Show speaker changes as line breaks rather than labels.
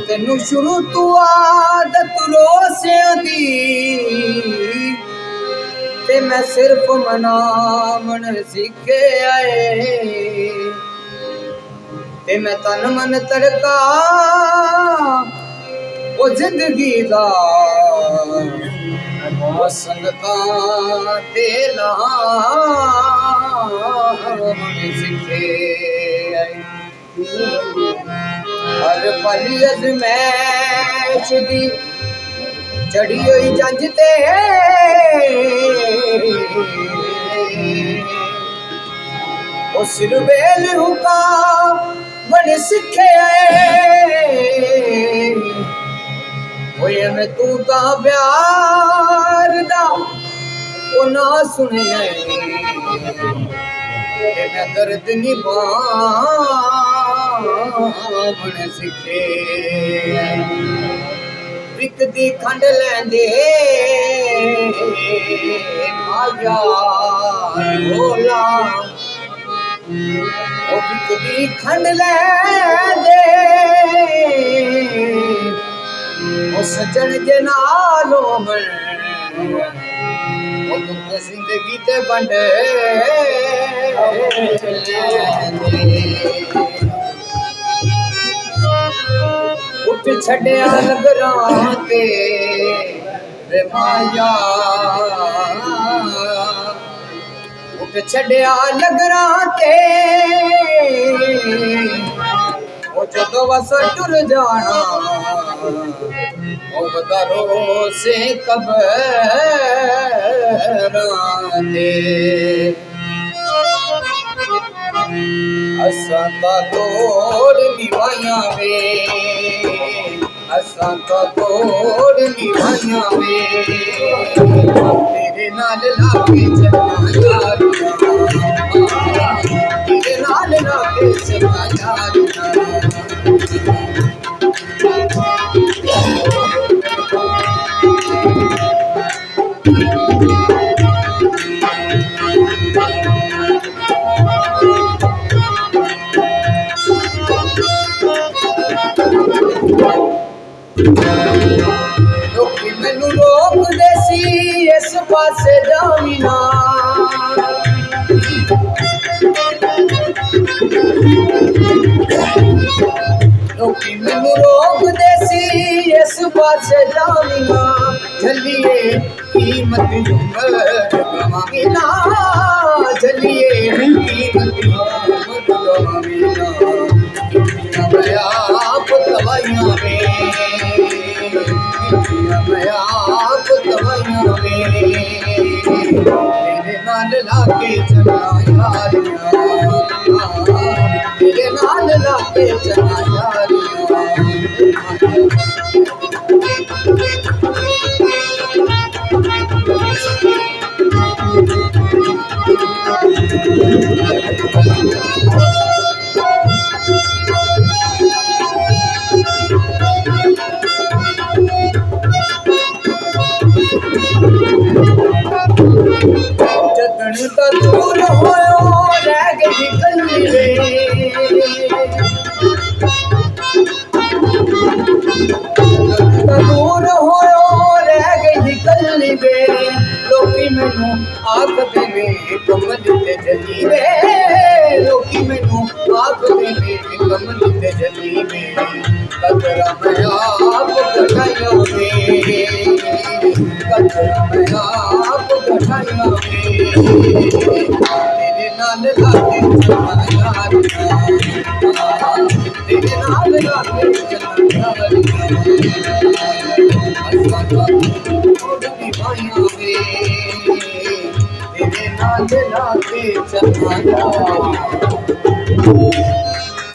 तेनू शुरू तो आदत रोसियां दी ते मैं सिर्फ मनावण सीखे आए ते मैं तन मन तड़का वो जिंदगी दा संगतां ते लावण सीखे आए हर पल अज़मैश दी चढ़ी हुई जंज ते ओ सिर वेल हुकाम बड़े सिखे होए मैं तू ता प्यार दा ओ ना सुने मैं दर्द निभावण सिखे विक दी खंड लैंदे माया भोला ओ विक दी खंड लैंदे ओ सजन जे नालो मन ओ दुख जिंदगी ते बंड उठ छड़िया नगरां ते वे माया उठ छड़िया नगरां ते ओ जदों वस टुर जाना ओ बदरो से कबरां ते असां ता तोड़ निभाइयां वे असां ता तोड़ निभाइयां वे तेरे नाल लाके चलना यारियां तेरे नाल लाके चलना यारियां लोकी मैनू रोक दे सी इस पासे जावी ना लोकी मैनू रोक दे सी इस पासे जावी ना झलिए कीमत उमर गवावी ना झलिए कीमत उमर गवावी ना मैं आप दवाइयां में मैं आप दवाइयां में तेरे नाल लाके चलना यारियां तेरे नाल लाके चलना यारियां जदन दा दूर होयो रह गई गली वे जदन दा दूर होयो रह गई गली वे लोकी मैनू आखदे वे कमल ते जली वे लोकी मैनू आखदे वे कमल ते जली वे कदरा मैं आप कटाइया वे कदरा मैं आप कटाइया वे तेरे नाल लाके चलना यारियां तेरे नाल लाके चलना यारियां तोड़ निभाइयां वे तेरे नाल लाके चलना यारियां